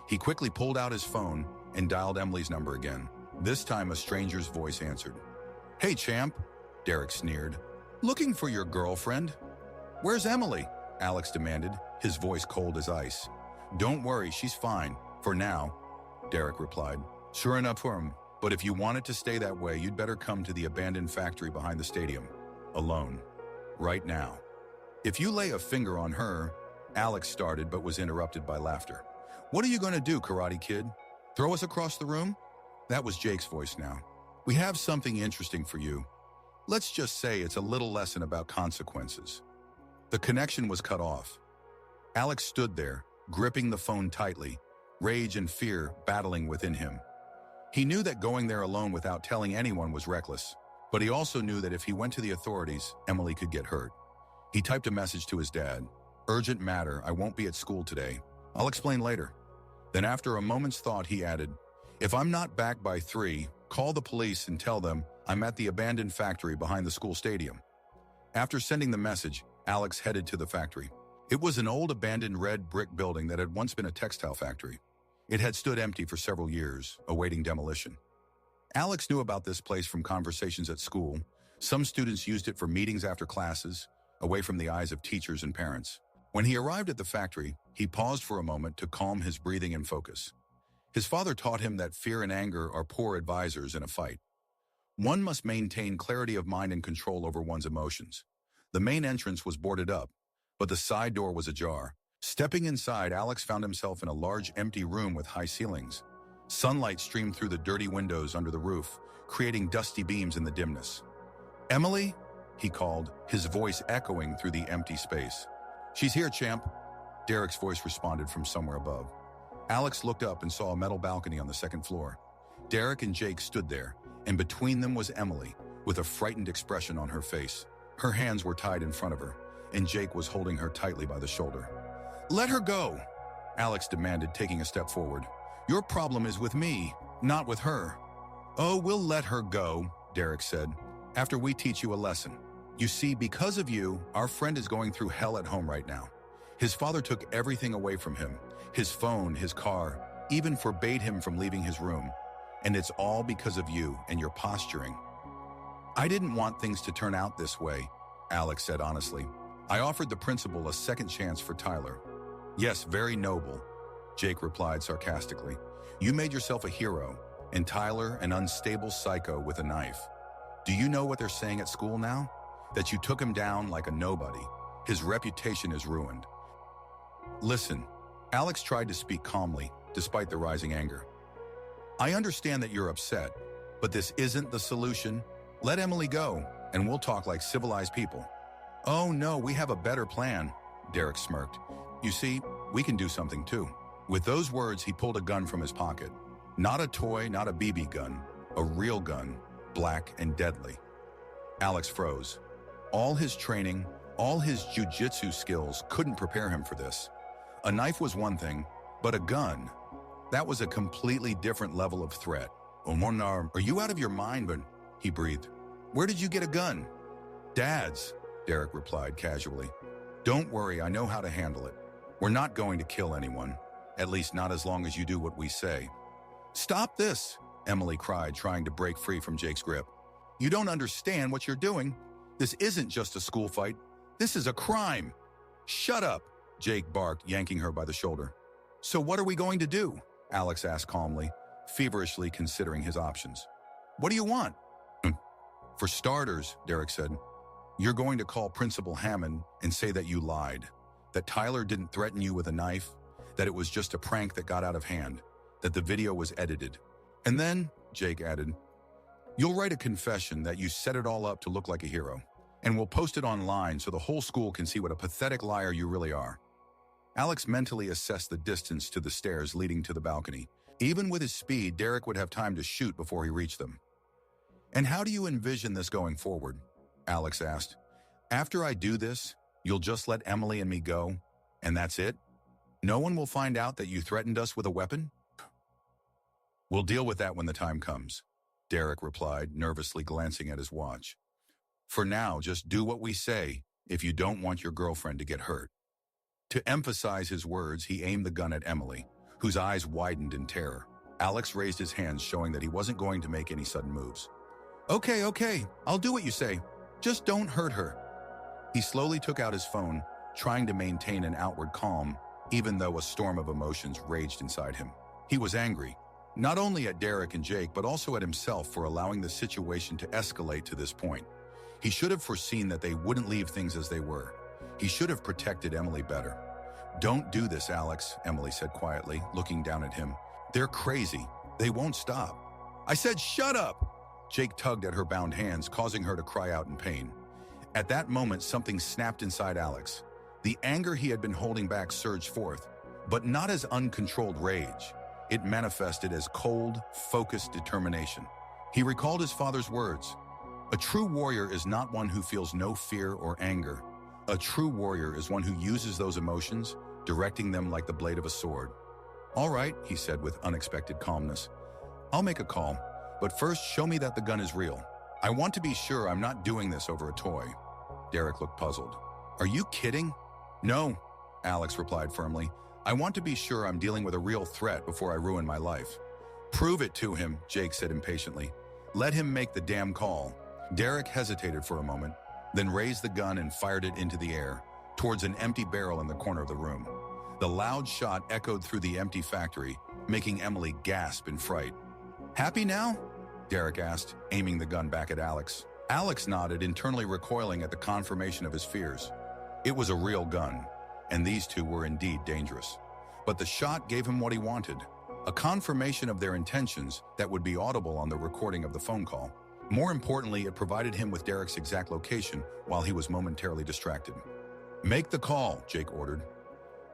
He quickly pulled out his phone and dialed Emily's number again. This time, a stranger's voice answered. "Hey, champ," Derek sneered. "Looking for your girlfriend?" "Where's Emily?" Alex demanded, his voice cold as ice. "Don't worry, she's fine, for now," Derek replied. "Sure enough, but if you want it to stay that way, you'd better come to the abandoned factory behind the stadium. Alone. Right now. If you lay a finger on her," Alex started but was interrupted by laughter. "What are you going to do, Karate Kid? Throw us across the room?" That was Jake's voice now. "We have something interesting for you. Let's just say it's a little lesson about consequences." The connection was cut off. Alex stood there, gripping the phone tightly, rage and fear battling within him. He knew that going there alone without telling anyone was reckless, but he also knew that if he went to the authorities, Emily could get hurt. He typed a message to his dad. Urgent matter, I won't be at school today. I'll explain later. Then after a moment's thought, he added, if I'm not back by 3, call the police and tell them I'm at the abandoned factory behind the school stadium. After sending the message, Alex headed to the factory. It was an old abandoned red brick building that had once been a textile factory. It had stood empty for several years, awaiting demolition. Alex knew about this place from conversations at school. Some students used it for meetings after classes, away from the eyes of teachers and parents. When he arrived at the factory, he paused for a moment to calm his breathing and focus. His father taught him that fear and anger are poor advisors in a fight. One must maintain clarity of mind and control over one's emotions. The main entrance was boarded up, but the side door was ajar. Stepping inside, Alex found himself in a large empty room with high ceilings. Sunlight streamed through the dirty windows under the roof, creating dusty beams in the dimness. Emily? He called, his voice echoing through the empty space. She's here, champ. Derek's voice responded from somewhere above. Alex looked up and saw a metal balcony on the second floor. Derek and Jake stood there, and between them was Emily, with a frightened expression on her face. Her hands were tied in front of her, and Jake was holding her tightly by the shoulder. Let her go, Alex demanded, taking a step forward. Your problem is with me, not with her. Oh, we'll let her go, Derek said, after we teach you a lesson. You see, because of you, our friend is going through hell at home right now. His father took everything away from him, his phone, his car, even forbade him from leaving his room. And it's all because of you and your posturing. I didn't want things to turn out this way, Alex said honestly. I offered the principal a second chance for Tyler. Yes, very noble, Jake replied sarcastically. You made yourself a hero, and Tyler an unstable psycho with a knife. Do you know what they're saying at school now? That you took him down like a nobody. His reputation is ruined. Listen, Alex tried to speak calmly, despite the rising anger. I understand that you're upset, but this isn't the solution. Let Emily go, and we'll talk like civilized people. Oh no, we have a better plan, Derek smirked. You see, we can do something too. With those words, he pulled a gun from his pocket. Not a toy, not a BB gun, a real gun, black and deadly. Alex froze. All his training, all his jujitsu skills couldn't prepare him for this. A knife was one thing, but a gun, that was a completely different level of threat. Omonar, are you out of your mind? But he breathed. Where did you get a gun? Dad's, Derek replied casually. Don't worry, I know how to handle it. We're not going to kill anyone, at least not as long as you do what we say. Stop this, Emily cried, trying to break free from Jake's grip. You don't understand what you're doing. This isn't just a school fight. This is a crime. Shut up, Jake barked, yanking her by the shoulder. So what are we going to do? Alex asked calmly, feverishly considering his options. What do you want? For starters, Derek said, you're going to call Principal Hammond and say that you lied, that Tyler didn't threaten you with a knife, that it was just a prank that got out of hand, that the video was edited. And then, Jake added, you'll write a confession that you set it all up to look like a hero, and we'll post it online so the whole school can see what a pathetic liar you really are. Alex mentally assessed the distance to the stairs leading to the balcony. Even with his speed, Derek would have time to shoot before he reached them. And how do you envision this going forward? Alex asked. After I do this, you'll just let Emily and me go, and that's it? No one will find out that you threatened us with a weapon? We'll deal with that when the time comes, Derek replied, nervously glancing at his watch. For now, just do what we say if you don't want your girlfriend to get hurt. To emphasize his words, he aimed the gun at Emily, whose eyes widened in terror. Alex raised his hands, showing that he wasn't going to make any sudden moves. Okay, I'll do what you say. Just don't hurt her. He slowly took out his phone, trying to maintain an outward calm, even though a storm of emotions raged inside him. He was angry, not only at Derek and Jake, but also at himself for allowing the situation to escalate to this point. He should have foreseen that they wouldn't leave things as they were. He should have protected Emily better. Don't do this, Alex, Emily said quietly, looking down at him. They're crazy. They won't stop. I said, shut up! Jake tugged at her bound hands, causing her to cry out in pain. At that moment, something snapped inside Alex. The anger he had been holding back surged forth, but not as uncontrolled rage. It manifested as cold, focused determination. He recalled his father's words. A true warrior is not one who feels no fear or anger. A true warrior is one who uses those emotions, directing them like the blade of a sword. "All right," he said with unexpected calmness. "I'll make a call, but first show me that the gun is real. I want to be sure I'm not doing this over a toy." Derek looked puzzled. "Are you kidding?" "No," Alex replied firmly. "I want to be sure I'm dealing with a real threat before I ruin my life." "Prove it to him," Jake said impatiently. "Let him make the damn call." Derek hesitated for a moment, then raised the gun and fired it into the air, towards an empty barrel in the corner of the room. The loud shot echoed through the empty factory, making Emily gasp in fright. "Happy now?" Derek asked, aiming the gun back at Alex. Alex nodded, internally recoiling at the confirmation of his fears. It was a real gun, and these two were indeed dangerous. But the shot gave him what he wanted, a confirmation of their intentions that would be audible on the recording of the phone call. More importantly, it provided him with Derek's exact location while he was momentarily distracted. "Make the call," Jake ordered.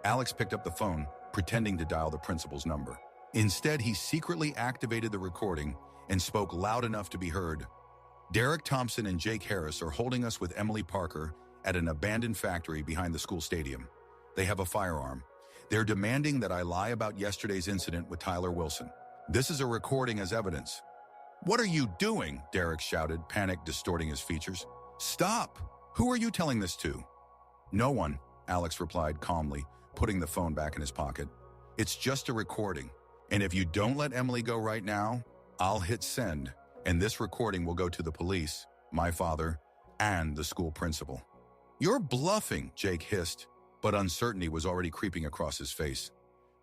Alex picked up the phone, pretending to dial the principal's number. Instead, he secretly activated the recording and spoke loud enough to be heard. "Derek Thompson and Jake Harris are holding us with Emily Parker at an abandoned factory behind the school stadium. They have a firearm. They're demanding that I lie about yesterday's incident with Tyler Wilson. This is a recording as evidence." "What are you doing?" Derek shouted, panic distorting his features. "Stop! Who are you telling this to?" "No one," Alex replied calmly, putting the phone back in his pocket. "It's just a recording. And if you don't let Emily go right now, I'll hit send, and this recording will go to the police, my father, and the school principal." "You're bluffing," Jake hissed, but uncertainty was already creeping across his face.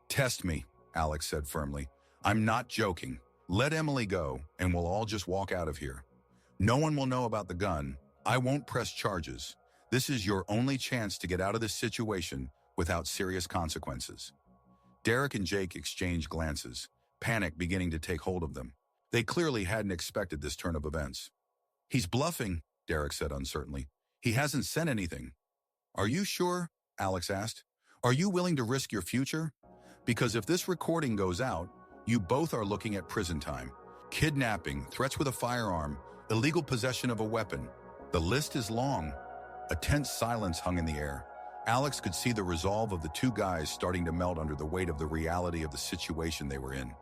"Test me," Alex said firmly. "I'm not joking. Let Emily go, and we'll all just walk out of here. No one will know about the gun. I won't press charges. This is your only chance to get out of this situation without serious consequences." Derek and Jake exchanged glances, panic beginning to take hold of them. They clearly hadn't expected this turn of events. "He's bluffing," Derek said uncertainly. "He hasn't said anything." "Are you sure?" Alex asked. "Are you willing to risk your future? Because if this recording goes out, you both are looking at prison time. Kidnapping, threats with a firearm, illegal possession of a weapon. The list is long." A tense silence hung in the air. Alex could see the resolve of the two guys starting to melt under the weight of the reality of the situation they were in.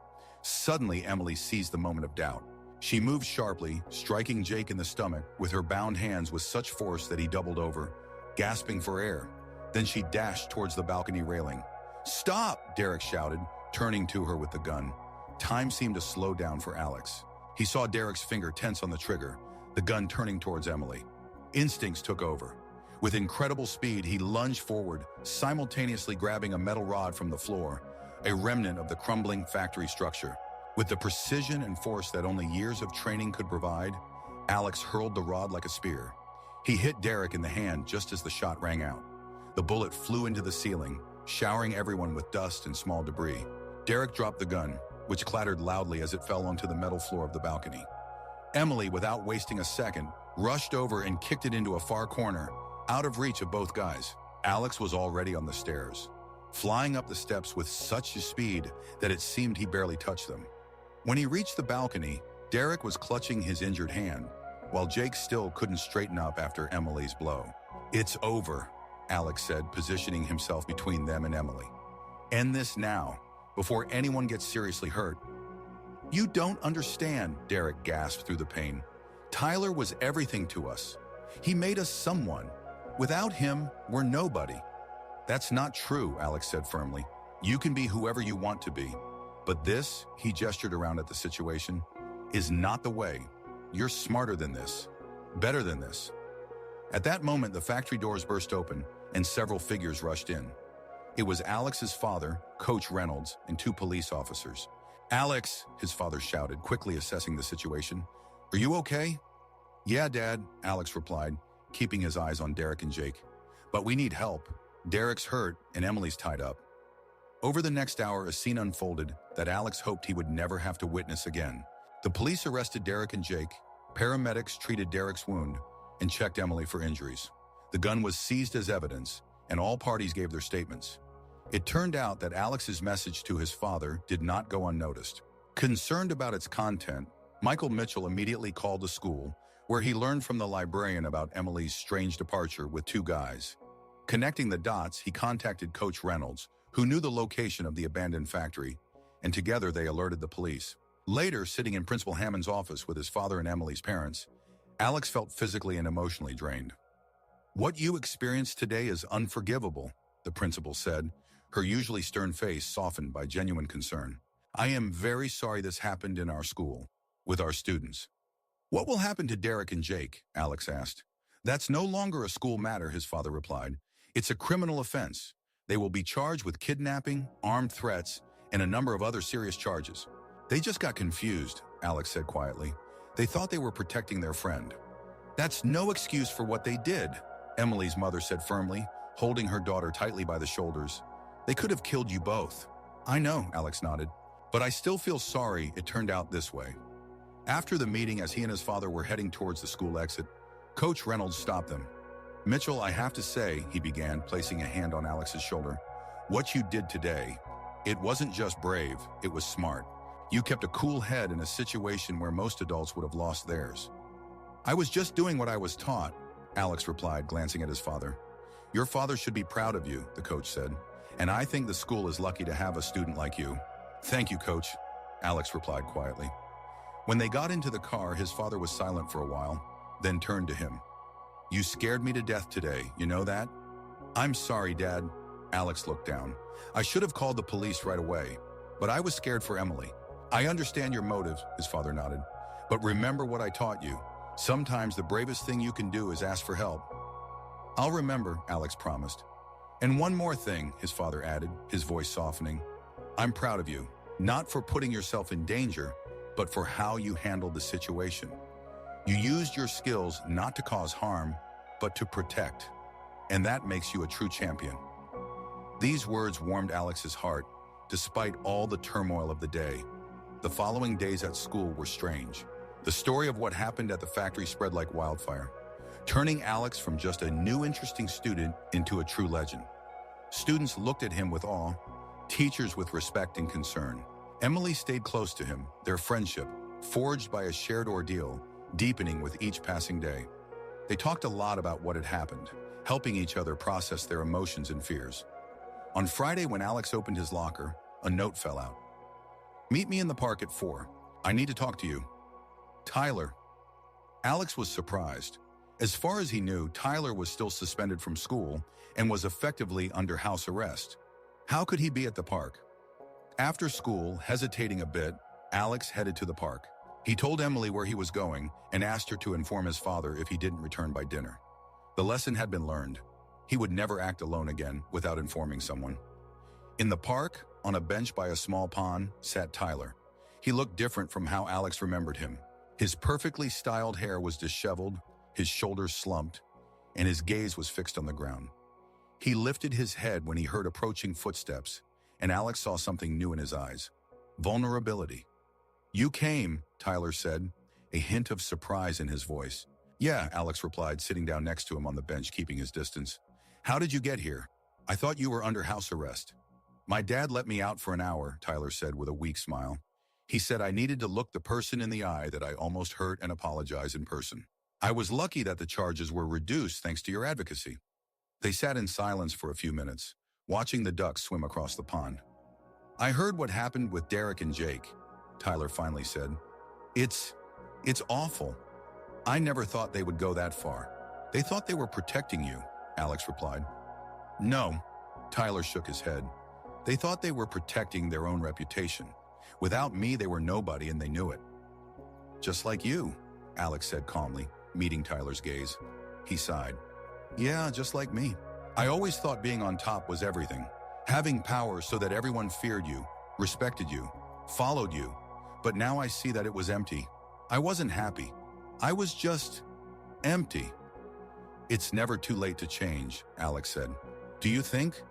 Suddenly, Emily seized the moment of doubt. She moved sharply, striking Jake in the stomach with her bound hands with such force that he doubled over, gasping for air. Then she dashed towards the balcony railing. "Stop!" Derek shouted, turning to her with the gun. Time seemed to slow down for Alex. He saw Derek's finger tense on the trigger, the gun turning towards Emily. Instincts took over. With incredible speed, he lunged forward, simultaneously grabbing a metal rod from the floor, a remnant of the crumbling factory structure. With the precision and force that only years of training could provide, Alex hurled the rod like a spear. He hit Derek in the hand just as the shot rang out. The bullet flew into the ceiling, showering everyone with dust and small debris. Derek dropped the gun, which clattered loudly as it fell onto the metal floor of the balcony. Emily, without wasting a second, rushed over and kicked it into a far corner, out of reach of both guys. Alex was already on the stairs, flying up the steps with such speed that it seemed he barely touched them. When he reached the balcony, Derek was clutching his injured hand, while Jake still couldn't straighten up after Emily's blow. "It's over," Alex said, positioning himself between them and Emily. "End this now, before anyone gets seriously hurt." "You don't understand," Derek gasped through the pain. "Tyler was everything to us. He made us someone. Without him, we're nobody." "That's not true," Alex said firmly. "You can be whoever you want to be. But this," he gestured around at the situation, "is not the way. You're smarter than this. Better than this." At that moment, the factory doors burst open, and several figures rushed in. It was Alex's father, Coach Reynolds, and two police officers. "Alex," his father shouted, quickly assessing the situation. "Are you okay?" "Yeah, Dad," Alex replied, keeping his eyes on Derek and Jake. "But we need help. Derek's hurt, and Emily's tied up." Over the next hour, a scene unfolded that Alex hoped he would never have to witness again. The police arrested Derek and Jake, paramedics treated Derek's wound, and checked Emily for injuries. The gun was seized as evidence, and all parties gave their statements. It turned out that Alex's message to his father did not go unnoticed. Concerned about its content, Michael Mitchell immediately called the school, where he learned from the librarian about Emily's strange departure with two guys. Connecting the dots, he contacted Coach Reynolds, who knew the location of the abandoned factory, and together they alerted the police. Later, sitting in Principal Hammond's office with his father and Emily's parents, Alex felt physically and emotionally drained. "What you experienced today is unforgivable," the principal said, her usually stern face softened by genuine concern. "I am very sorry this happened in our school, with our students." "What will happen to Derek and Jake?" Alex asked. "That's no longer a school matter," his father replied. "It's a criminal offense. They will be charged with kidnapping, armed threats, and a number of other serious charges." "They just got confused," Alex said quietly. "They thought they were protecting their friend." "That's no excuse for what they did," Emily's mother said firmly, holding her daughter tightly by the shoulders. "They could have killed you both." "I know," Alex nodded, "but I still feel sorry it turned out this way." After the meeting, as he and his father were heading towards the school exit, Coach Reynolds stopped them. "Mitchell, I have to say," he began, placing a hand on Alex's shoulder, "what you did today, it wasn't just brave, it was smart. You kept a cool head in a situation where most adults would have lost theirs." "I was just doing what I was taught," Alex replied, glancing at his father. "Your father should be proud of you," the coach said, "and I think the school is lucky to have a student like you." "Thank you, Coach," Alex replied quietly. When they got into the car, his father was silent for a while, then turned to him. "You scared me to death today, you know that?" "I'm sorry, Dad." Alex looked down. "I should have called the police right away, but I was scared for Emily." "I understand your motives," his father nodded. "But remember what I taught you. Sometimes the bravest thing you can do is ask for help." "I'll remember," Alex promised. "And one more thing," his father added, his voice softening. "I'm proud of you, not for putting yourself in danger, but for how you handled the situation. You used your skills not to cause harm, but to protect. And that makes you a true champion." These words warmed Alex's heart, despite all the turmoil of the day. The following days at school were strange. The story of what happened at the factory spread like wildfire, turning Alex from just a new interesting student into a true legend. Students looked at him with awe, teachers with respect and concern. Emily stayed close to him, their friendship, forged by a shared ordeal, deepening with each passing day. They talked a lot about what had happened, helping each other process their emotions and fears. On Friday, when Alex opened his locker, a note fell out. "Meet me in the park at 4. I need to talk to you. Tyler." Alex was surprised. As far as he knew, Tyler was still suspended from school and was effectively under house arrest. How could he be at the park? After school, hesitating a bit, Alex headed to the park. He told Emily where he was going and asked her to inform his father if he didn't return by dinner. The lesson had been learned. He would never act alone again without informing someone. In the park, on a bench by a small pond, sat Tyler. He looked different from how Alex remembered him. His perfectly styled hair was disheveled, his shoulders slumped, and his gaze was fixed on the ground. He lifted his head when he heard approaching footsteps, and Alex saw something new in his eyes. Vulnerability. "You came," Tyler said, a hint of surprise in his voice. "Yeah," Alex replied, sitting down next to him on the bench, keeping his distance. "How did you get here? I thought you were under house arrest." "My dad let me out for an hour," Tyler said with a weak smile. "He said I needed to look the person in the eye that I almost hurt and apologize in person. I was lucky that the charges were reduced thanks to your advocacy." They sat in silence for a few minutes, watching the ducks swim across the pond. "I heard what happened with Derek and Jake," Tyler finally said. It's awful. I never thought they would go that far." "They thought they were protecting you," Alex replied. "No," Tyler shook his head. "They thought they were protecting their own reputation. Without me, they were nobody and they knew it." "Just like you," Alex said calmly, meeting Tyler's gaze. He sighed. "Yeah, just like me. I always thought being on top was everything. Having power so that everyone feared you, respected you, followed you. But now I see that it was empty. I wasn't happy. I was just empty." "It's never too late to change," Alex said. "Do you think?"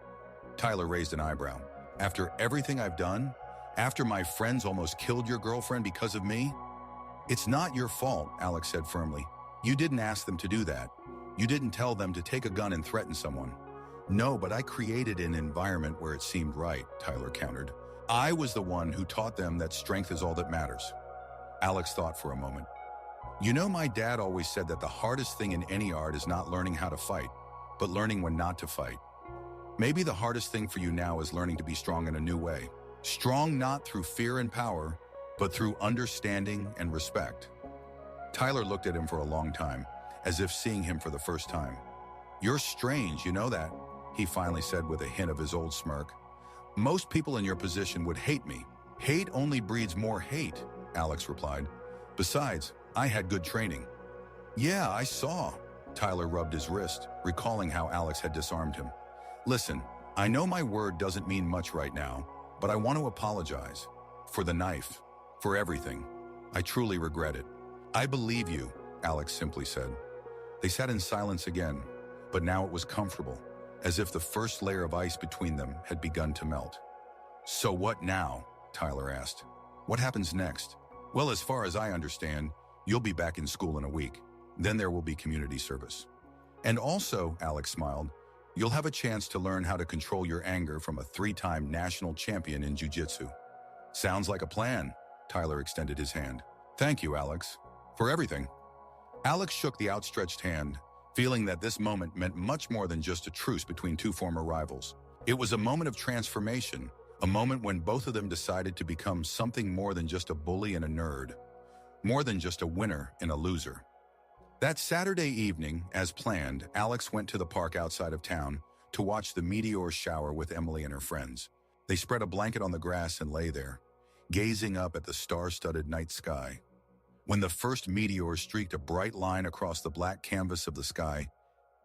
Tyler raised an eyebrow. "After everything I've done? After my friends almost killed your girlfriend because of me?" "It's not your fault," Alex said firmly. "You didn't ask them to do that. You didn't tell them to take a gun and threaten someone." "No, but I created an environment where it seemed right," Tyler countered. "I was the one who taught them that strength is all that matters." Alex thought for a moment. "You know, my dad always said that the hardest thing in any art is not learning how to fight, but learning when not to fight. Maybe the hardest thing for you now is learning to be strong in a new way. Strong not through fear and power, but through understanding and respect. Tyler looked at him for a long time, as if seeing him for the first time. "You're strange, you know that," he finally said with a hint of his old smirk. "Most people in your position would hate me. Hate only breeds more hate," Alex replied. "Besides, I had good training." "Yeah, I saw." Tyler rubbed his wrist, recalling how Alex had disarmed him. "Listen, I know my word doesn't mean much right now, but I want to apologize. For the knife. For everything. I truly regret it." "I believe you," Alex simply said. They sat in silence again, but now it was comfortable, as if the first layer of ice between them had begun to melt. "So what now?" Tyler asked. "What happens next?" "Well, as far as I understand, you'll be back in school in a week. Then there will be community service. And also," Alex smiled, "you'll have a chance to learn how to control your anger from a 3-time national champion in jiu-jitsu." "Sounds like a plan." Tyler extended his hand. "Thank you, Alex, for everything." Alex shook the outstretched hand, feeling that this moment meant much more than just a truce between two former rivals. It was a moment of transformation, a moment when both of them decided to become something more than just a bully and a nerd, more than just a winner and a loser. That Saturday evening, as planned, Alex went to the park outside of town to watch the meteor shower with Emily and her friends. They spread a blanket on the grass and lay there, gazing up at the star-studded night sky. When the first meteor streaked a bright line across the black canvas of the sky,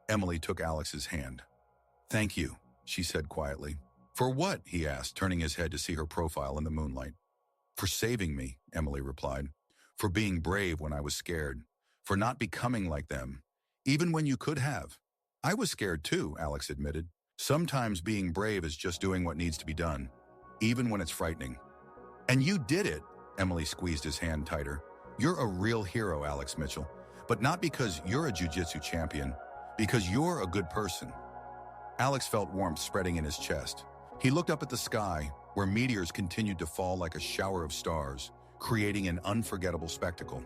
Emily took Alex's hand. "Thank you," she said quietly. "For what?" he asked, turning his head to see her profile in the moonlight. "For saving me," Emily replied. "For being brave when I was scared. For not becoming like them, even when you could have." "I was scared too," Alex admitted. "Sometimes being brave is just doing what needs to be done, even when it's frightening." "And you did it," Emily squeezed his hand tighter. "You're a real hero, Alex Mitchell, but not because you're a jiu-jitsu champion, because you're a good person." Alex felt warmth spreading in his chest. He looked up at the sky, where meteors continued to fall like a shower of stars, creating an unforgettable spectacle.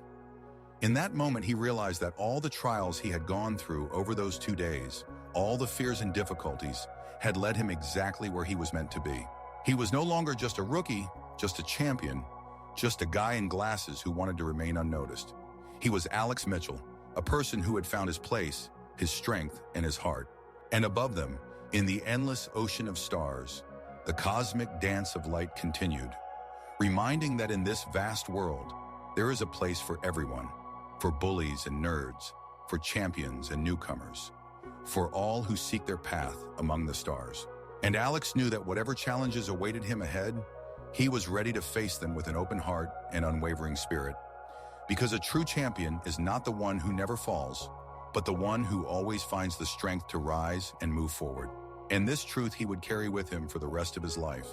In that moment, he realized that all the trials he had gone through over those 2 days, all the fears and difficulties, had led him exactly where he was meant to be. He was no longer just a rookie, just a champion, just a guy in glasses who wanted to remain unnoticed. He was Alex Mitchell, a person who had found his place, his strength, and his heart. And above them, in the endless ocean of stars, the cosmic dance of light continued, reminding that in this vast world, there is a place for everyone. For bullies and nerds, for champions and newcomers, for all who seek their path among the stars. And Alex knew that whatever challenges awaited him ahead, he was ready to face them with an open heart and unwavering spirit. Because a true champion is not the one who never falls, but the one who always finds the strength to rise and move forward. And this truth he would carry with him for the rest of his life.